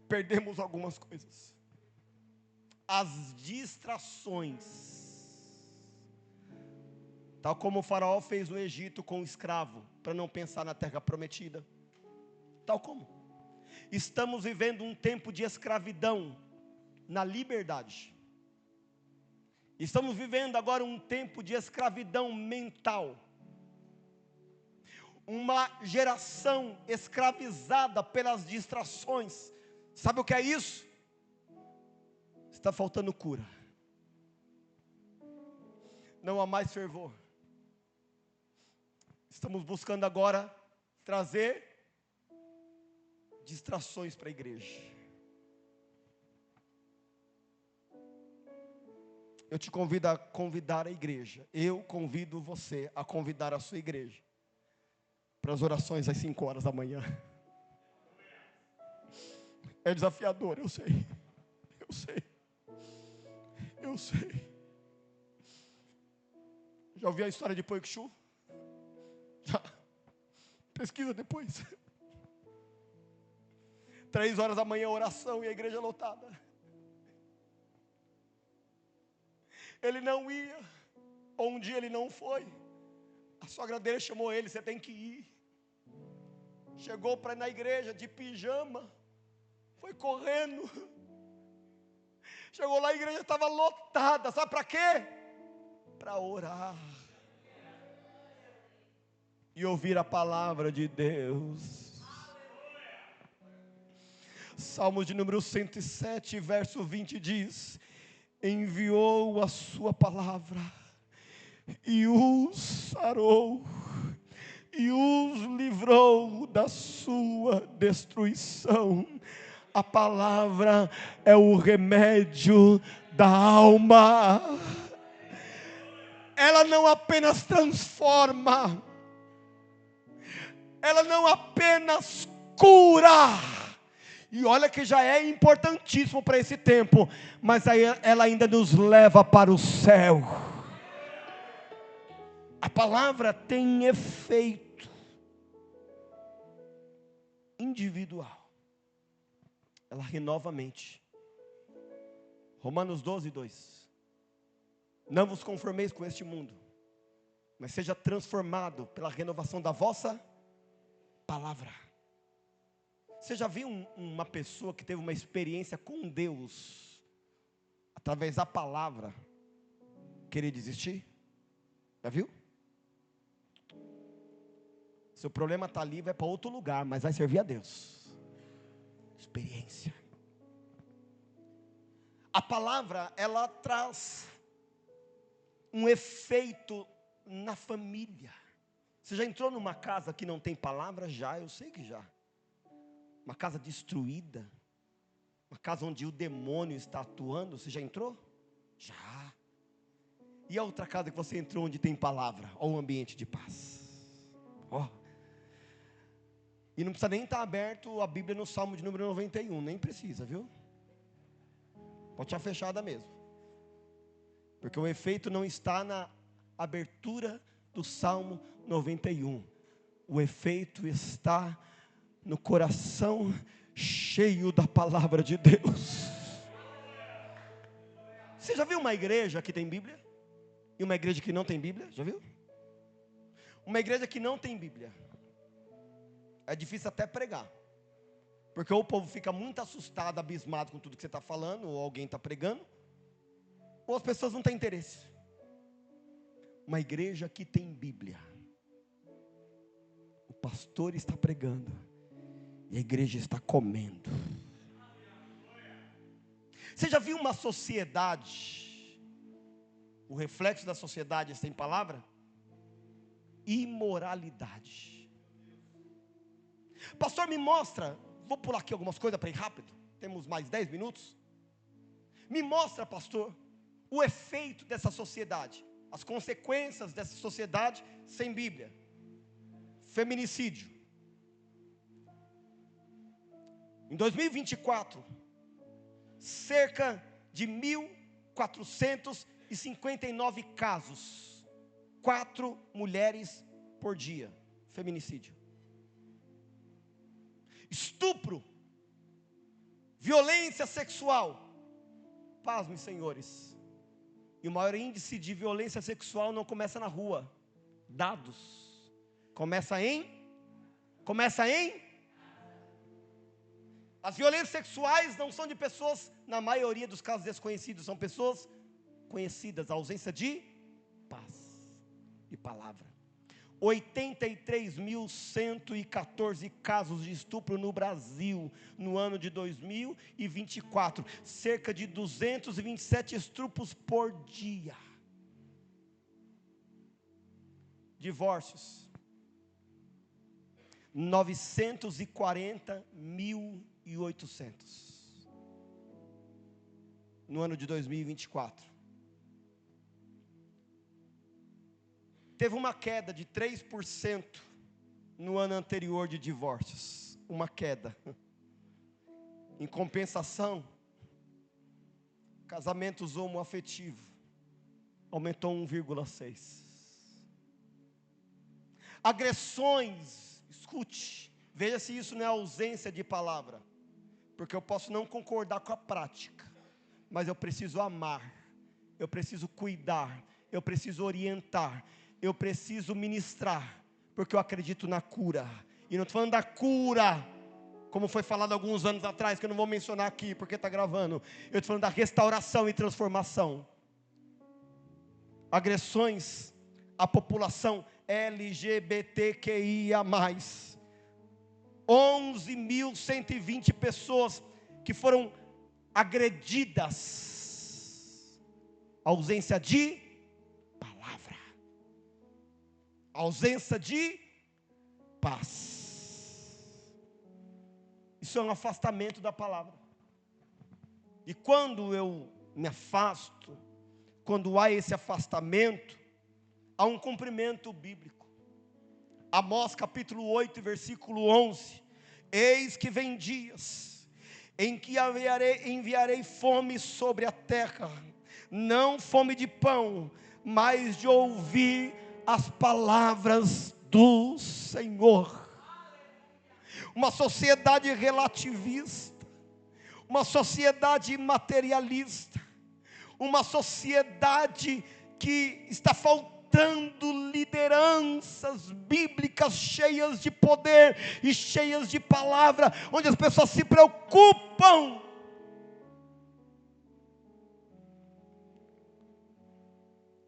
Speaker 1: Perdemos algumas coisas. As distrações. Tal como o faraó fez no Egito com o escravo, para não pensar na terra prometida. Tal como. Estamos vivendo um tempo de escravidão na liberdade. Estamos vivendo agora um tempo de escravidão mental. Uma geração escravizada pelas distrações. Sabe o que é isso? Está faltando cura. Não há mais fervor. Estamos buscando agora trazer distrações para a igreja. Eu te convido a convidar a igreja. Eu convido você a convidar a sua igreja para as orações às 5 horas da manhã. É desafiador, eu sei. Eu sei. Eu sei. Já ouviu a história de Poikshu? Já. Pesquisa depois. 3 horas da manhã, oração e a igreja lotada. Ele não ia, ou um dia ele não foi. A sogra dele chamou ele, você tem que ir. Chegou para ir na igreja de pijama, foi correndo. Chegou lá, a igreja estava lotada, sabe para quê? Para orar e ouvir a palavra de Deus. Salmos de número 107, verso 20 diz: enviou a sua palavra e os sarou e os livrou da sua destruição. A palavra é o remédio da alma. Ela não apenas transforma, ela não apenas cura. E olha que já é importantíssimo para esse tempo, mas aí ela ainda nos leva para o céu. A palavra tem efeito individual. Ela renova a mente. Romanos 12, 2. Não vos conformeis com este mundo, mas seja transformado pela renovação da vossa palavra. Você já viu uma pessoa que teve uma experiência com Deus, através da palavra, querer desistir? Já viu? Seu problema está ali, vai para outro lugar, mas vai servir a Deus. Experiência. A palavra, ela traz um efeito na família. Você já entrou numa casa que não tem palavra? Já, eu sei que já. Uma casa destruída, uma casa onde o demônio está atuando, você já entrou? Já. E a outra casa que você entrou onde tem palavra? Ou um ambiente de paz? Ó. E não precisa nem estar aberto a Bíblia no Salmo de número 91, nem precisa, viu? Pode estar fechada mesmo. Porque o efeito não está na abertura do Salmo 91. O efeito está no coração cheio da palavra de Deus. Você já viu uma igreja que tem Bíblia? E uma igreja que não tem Bíblia? Já viu? Uma igreja que não tem Bíblia, é difícil até pregar. Porque ou o povo fica muito assustado, abismado com tudo que você está falando, ou alguém está pregando, ou as pessoas não têm interesse. Uma igreja que tem Bíblia, o pastor está pregando e a igreja está comendo. Você já viu uma sociedade, o reflexo da sociedade sem palavra? Imoralidade. Pastor, me mostra, vou pular aqui algumas coisas para ir rápido, temos mais 10 minutos. Me mostra, pastor, o efeito dessa sociedade, as consequências dessa sociedade sem Bíblia. Feminicídio. Em 2024, cerca de 1.459 casos, 4 mulheres por dia, feminicídio. Estupro, violência sexual, pasmem, senhores, e o maior índice de violência sexual não começa na rua, dados, começa em, as violências sexuais não são de pessoas, na maioria dos casos desconhecidos, são pessoas conhecidas, a ausência de paz e palavra. 83.114 casos de estupro no Brasil, no ano de 2024, cerca de 227 estupros por dia. Divórcios, 940.800 no ano de 2024. Teve uma queda de 3% no ano anterior de divórcios. Uma queda. Em compensação, casamentos homoafetivos aumentou 1,6%. Agressões, escute, veja se isso não é ausência de palavra, porque eu posso não concordar com a prática, mas eu preciso amar, eu preciso cuidar, eu preciso orientar, eu preciso ministrar, porque eu acredito na cura. E não estou falando da cura, como foi falado alguns anos atrás, que eu não vou mencionar aqui, porque está gravando. Eu estou falando da restauração e transformação. Agressões à população LGBTQIA+. 11.120 pessoas que foram agredidas. Ausência de ausência de paz. Isso é um afastamento da palavra. E quando eu me afasto, quando há esse afastamento, há um cumprimento bíblico. Amós capítulo 8, versículo 11. Eis que vem dias em que enviarei fome sobre a terra, não fome de pão, mas de ouvir as palavras do Senhor. Uma sociedade relativista, uma sociedade materialista, uma sociedade que está faltando lideranças bíblicas cheias de poder e cheias de palavra, onde as pessoas se preocupam.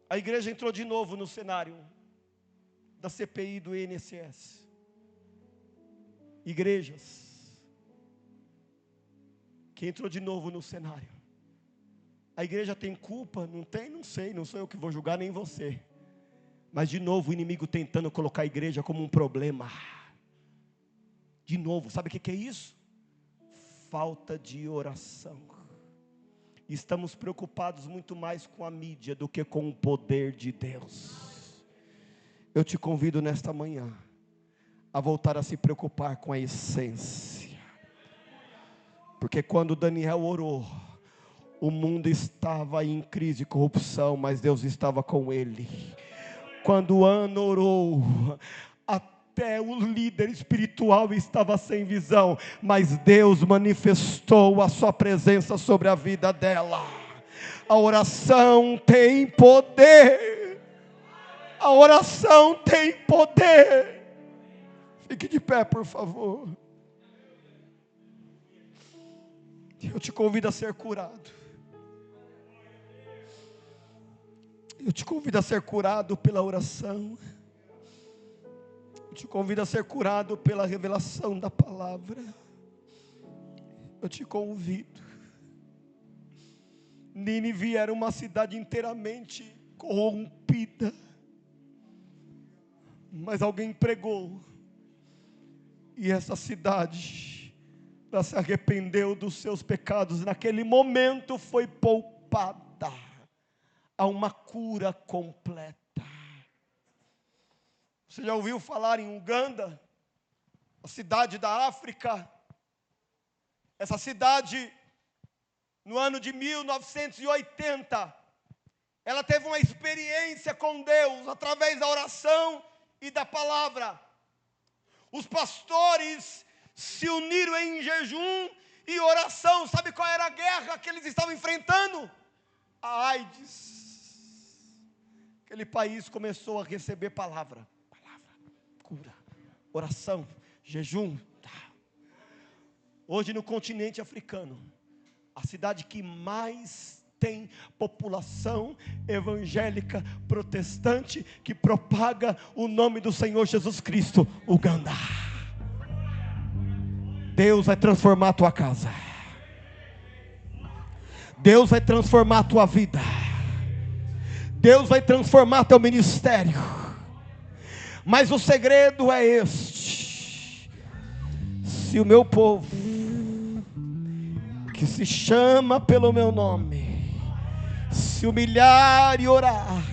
Speaker 1: A igreja entrou de novo no cenário da CPI do INSS. Igrejas que entrou de novo no cenário. A igreja tem culpa? Não tem? Não sei, não sou eu que vou julgar, nem você. Mas de novo o inimigo tentando colocar a igreja como um problema. De novo, sabe o que é isso? Falta de oração. Estamos preocupados muito mais com a mídia do que com o poder de Deus. Eu te convido nesta manhã a voltar a se preocupar com a essência. Porque quando Daniel orou, o mundo estava em crise e corrupção, mas Deus estava com ele. Quando Ana orou, até o líder espiritual estava sem visão, mas Deus manifestou a sua presença sobre a vida dela. A oração tem poder. A oração tem poder. Fique de pé, por favor. Eu te convido a ser curado. Eu te convido a ser curado pela oração. Eu te convido a ser curado pela revelação da palavra. Eu te convido. Nínive era uma cidade inteiramente corrompida, mas alguém pregou, e essa cidade, ela se arrependeu dos seus pecados, e naquele momento foi poupada a uma cura completa. Você já ouviu falar em Uganda, a cidade da África? Essa cidade, no ano de 1980, ela teve uma experiência com Deus, através da oração e da palavra. Os pastores se uniram em jejum e oração. Sabe qual era a guerra que eles estavam enfrentando? A AIDS. Aquele país começou a receber palavra, cura, oração, jejum. Hoje no continente africano, a cidade que mais tem população evangélica protestante que propaga o nome do Senhor Jesus Cristo, Uganda. Deus vai transformar a tua casa. Deus vai transformar a tua vida. Deus vai transformar teu ministério. Mas o segredo é este: se o meu povo, que se chama pelo meu nome, se humilhar e orar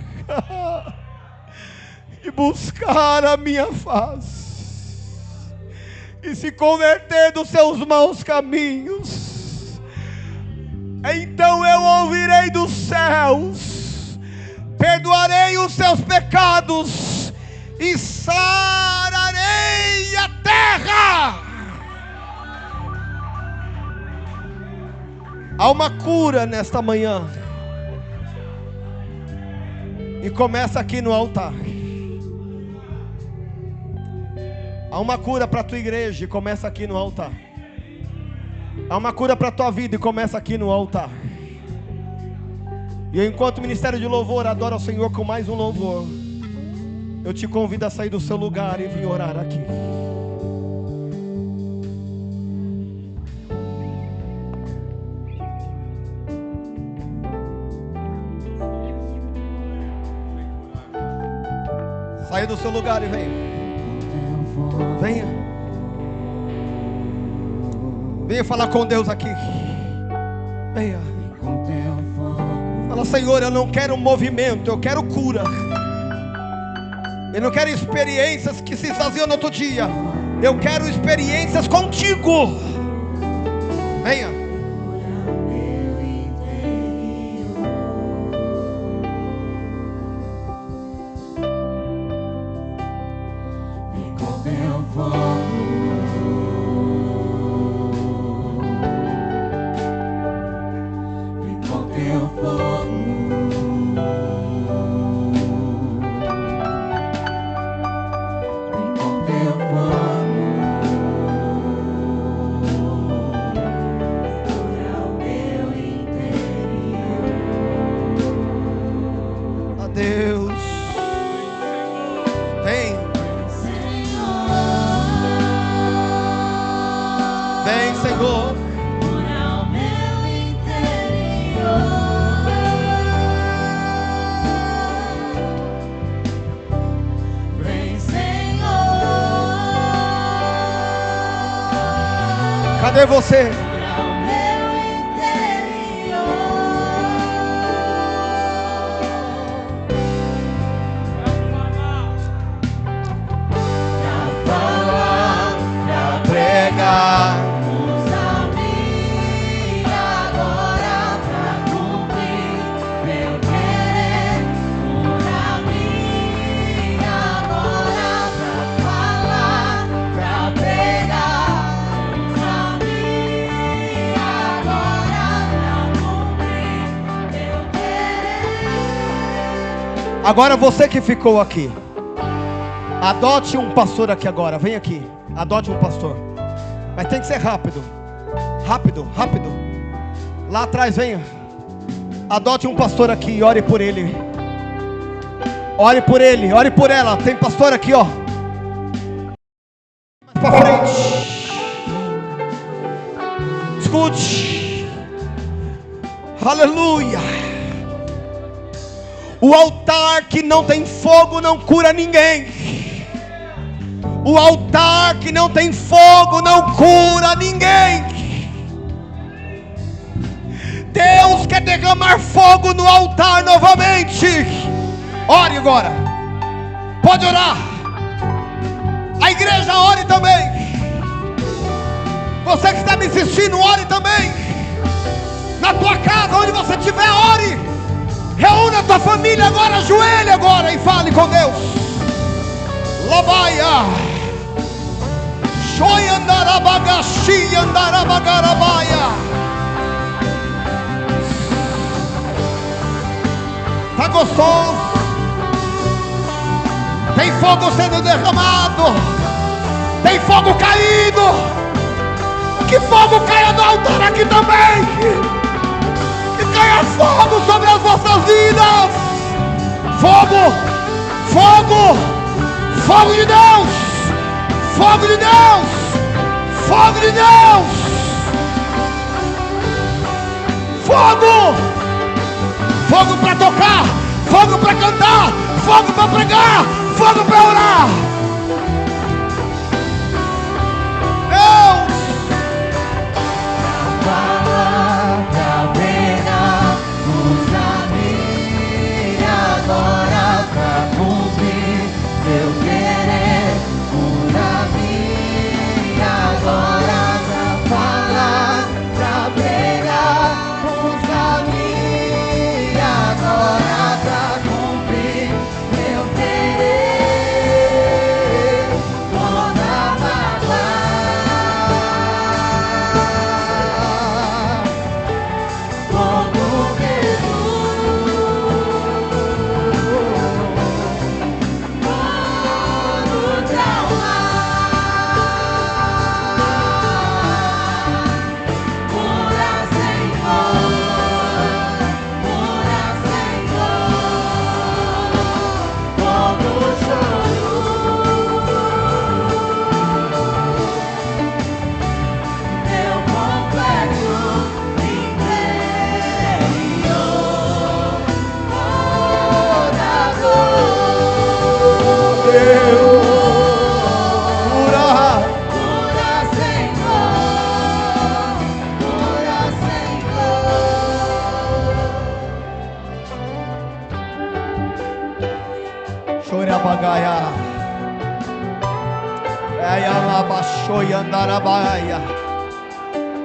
Speaker 1: e buscar a minha face e se converter dos seus maus caminhos, então eu ouvirei dos céus, perdoarei os seus pecados e sararei a terra. Há uma cura nesta manhã, e começa aqui no altar. Há uma cura para a tua igreja, e começa aqui no altar. Há uma cura para a tua vida, e começa aqui no altar. E enquanto o ministério de louvor adora o Senhor com mais um louvor, eu te convido a sair do seu lugar e vir orar aqui. Saia do seu lugar e venha. Venha. Venha falar com Deus aqui. Venha. Fala: Senhor, eu não quero movimento, eu quero cura. Eu não quero experiências que se esvaziam no outro dia. Eu quero experiências contigo. Venha. Cadê você? Pra falar, pra pregar, usa mim agora pra cumprir meu querer. Usa mim agora pra falar, pra pregar. Agora você que ficou aqui, adote um pastor aqui agora. Vem aqui, adote um pastor. Mas tem que ser rápido. Rápido, rápido. Lá atrás, venha. Adote um pastor aqui e ore por ele. Ore por ele, ore por ela. Tem pastor aqui, ó. Mais pra frente. Escute. Aleluia. O altar que não tem fogo não cura ninguém. O altar que não tem fogo não cura ninguém. Deus quer derramar fogo no altar novamente. Ore agora. Pode orar. A igreja ore também. Você que está me assistindo, ore também. Na tua casa, onde você estiver, ore. Reúna a tua família agora, ajoelhe agora e fale com Deus. Labaia. Shoyandarabagashi andarabagarabaya. Está gostoso. Tem fogo sendo derramado. Tem fogo caindo. Que fogo caia no altar aqui também. Que caia fogo sobre as vossas vidas. Fogo. Fogo. Fogo de Deus. Fogo de Deus. Fogo de Deus. Fogo. Fogo para tocar, fogo para cantar, fogo para pregar, fogo para orar. Deus,
Speaker 2: palavra plena, usa mim agora para cumprir meu querer. Usa mim agora para falar, para pregar. Usa mim agora pra cumprir meu querer. Toda palavra, todo Jesus, todo trauma, cura, Senhor.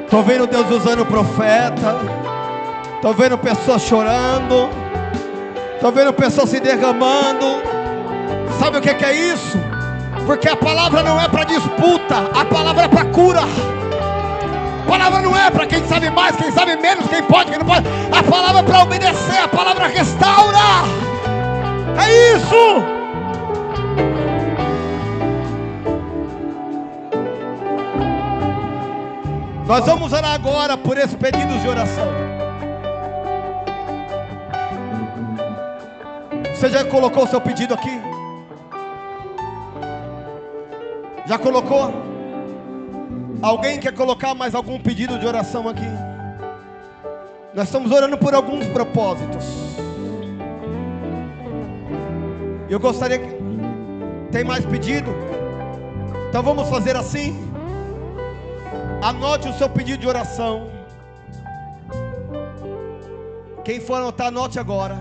Speaker 1: Estou vendo Deus usando o profeta. Estou vendo pessoas chorando. Estou vendo pessoas se derramando. Sabe o que é isso? Porque a palavra não é para disputa. A palavra é para cura. A palavra não é para quem sabe mais, quem sabe menos, quem pode, quem não pode. A palavra é para obedecer. A palavra restaura. É isso. Nós vamos orar agora por esses pedidos de oração. Você já colocou o seu pedido aqui? Já colocou? Alguém quer colocar mais algum pedido de oração aqui? Nós estamos orando por alguns propósitos. Eu gostaria que... Tem mais pedido? Então vamos fazer assim. Anote o seu pedido de oração. Quem for anotar, anote agora.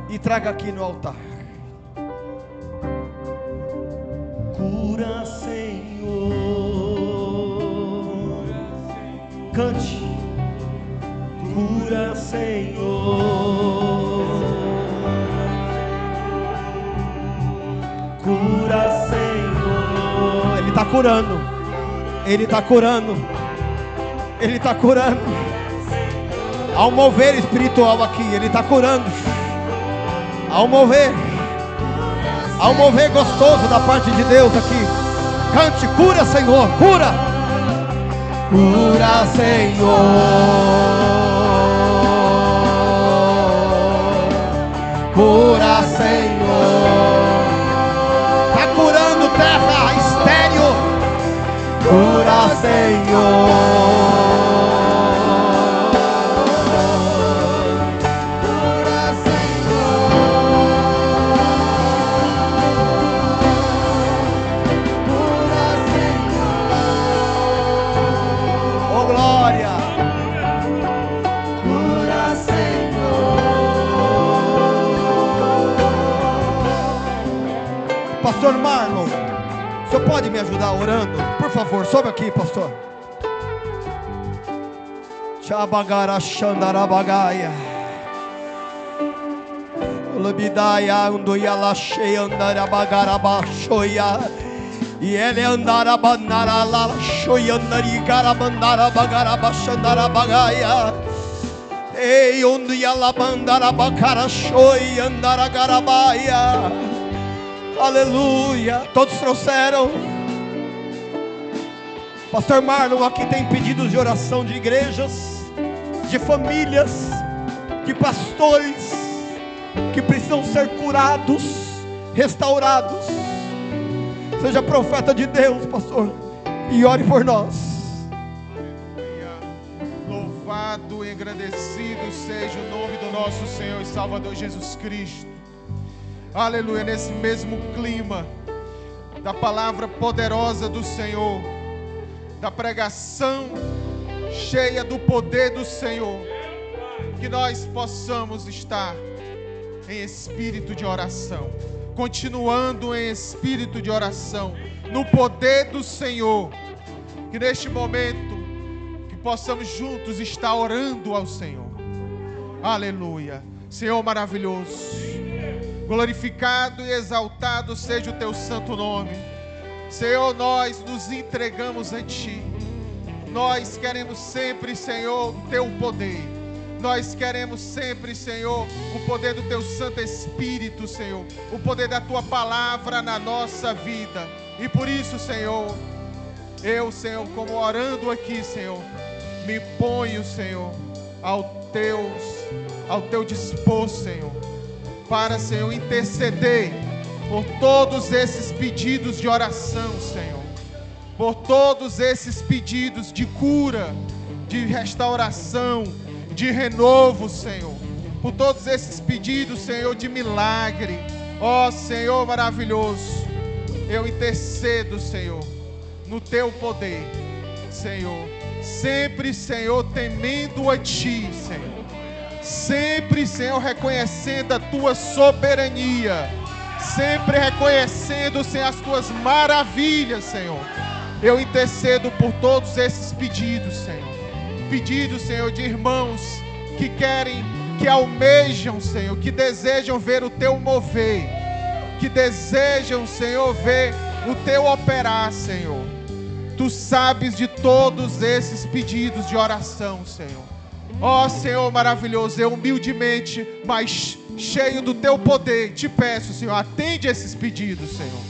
Speaker 1: E traga aqui no altar. Cura, Senhor. Cante. Cura, Senhor. Cura, Senhor. Ele está curando. Ele está curando. Ele está curando. Há um mover espiritual aqui. Ele está curando. Há um mover. Há um mover gostoso da parte de Deus aqui. Cante, cura, Senhor, cura. Cura, Senhor. Cura, Senhor. Cura, Senhor. Pastor Marlon, o senhor pode me ajudar orando? Por favor, sobe aqui, pastor. Chabagara Xandarabagaia Ulabidaya Undoyala Sheandarabagarabaxoia E ele andarabanara la Shoyandarigarabandarabagarabaxandarabagaia Ei Unduyalabandarabakaraxoi Andaragarabaia. Aleluia. Todos trouxeram? Pastor Marlon aqui tem pedidos de oração de igrejas, de famílias, de pastores que precisam ser curados, restaurados. Seja profeta de Deus, pastor, e ore por nós.
Speaker 3: Aleluia. Louvado e engrandecido seja o nome do nosso Senhor e Salvador Jesus Cristo. Aleluia, nesse mesmo clima da palavra poderosa do Senhor, da pregação cheia do poder do Senhor, que nós possamos estar em espírito de oração, continuando em espírito de oração, no poder do Senhor, que neste momento, que possamos juntos estar orando ao Senhor. Aleluia, Senhor maravilhoso, glorificado e exaltado seja o teu santo nome. Senhor, nós nos entregamos a Ti. Nós queremos sempre, Senhor, o Teu poder. Nós queremos sempre, Senhor, o poder do Teu Santo Espírito, Senhor. O poder da Tua palavra na nossa vida. E por isso, Senhor, eu, Senhor, como orando aqui, Senhor, me ponho, Senhor, ao Teu dispor, Senhor, para, Senhor, interceder por todos esses pedidos de oração, Senhor, por todos esses pedidos de cura, de restauração, de renovo, Senhor, por todos esses pedidos, Senhor, de milagre. Ó Senhor maravilhoso, eu intercedo, Senhor, no Teu poder, Senhor, sempre, Senhor, temendo a Ti, Senhor. Sempre, Senhor, reconhecendo a Tua soberania, sempre reconhecendo, Senhor, as Tuas maravilhas, Senhor. Eu intercedo por todos esses pedidos, Senhor. Pedidos, Senhor, de irmãos que querem, que almejam, Senhor, que desejam ver o Teu mover, que desejam, Senhor, ver o Teu operar, Senhor. Tu sabes de todos esses pedidos de oração, Senhor. Ó Senhor maravilhoso, eu humildemente, mas cheio do Teu poder, te peço, Senhor, atende esses pedidos, Senhor,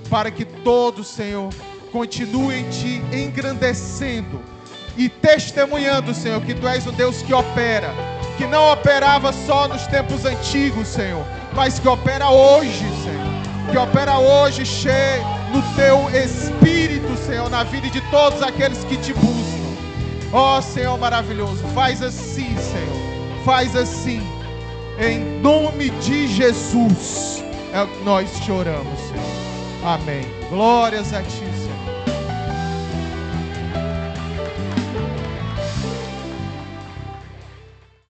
Speaker 3: para que todos, Senhor, continuem Te engrandecendo e testemunhando, Senhor, que Tu és um Deus que opera, que não operava só nos tempos antigos, Senhor, mas que opera hoje, Senhor, que opera hoje cheio no Teu Espírito, Senhor, na vida de todos aqueles que Te buscam. Ó Senhor maravilhoso, faz assim, Senhor, faz assim, em nome de Jesus, é o que nós te oramos, Senhor. Amém. Glórias a Ti, Senhor.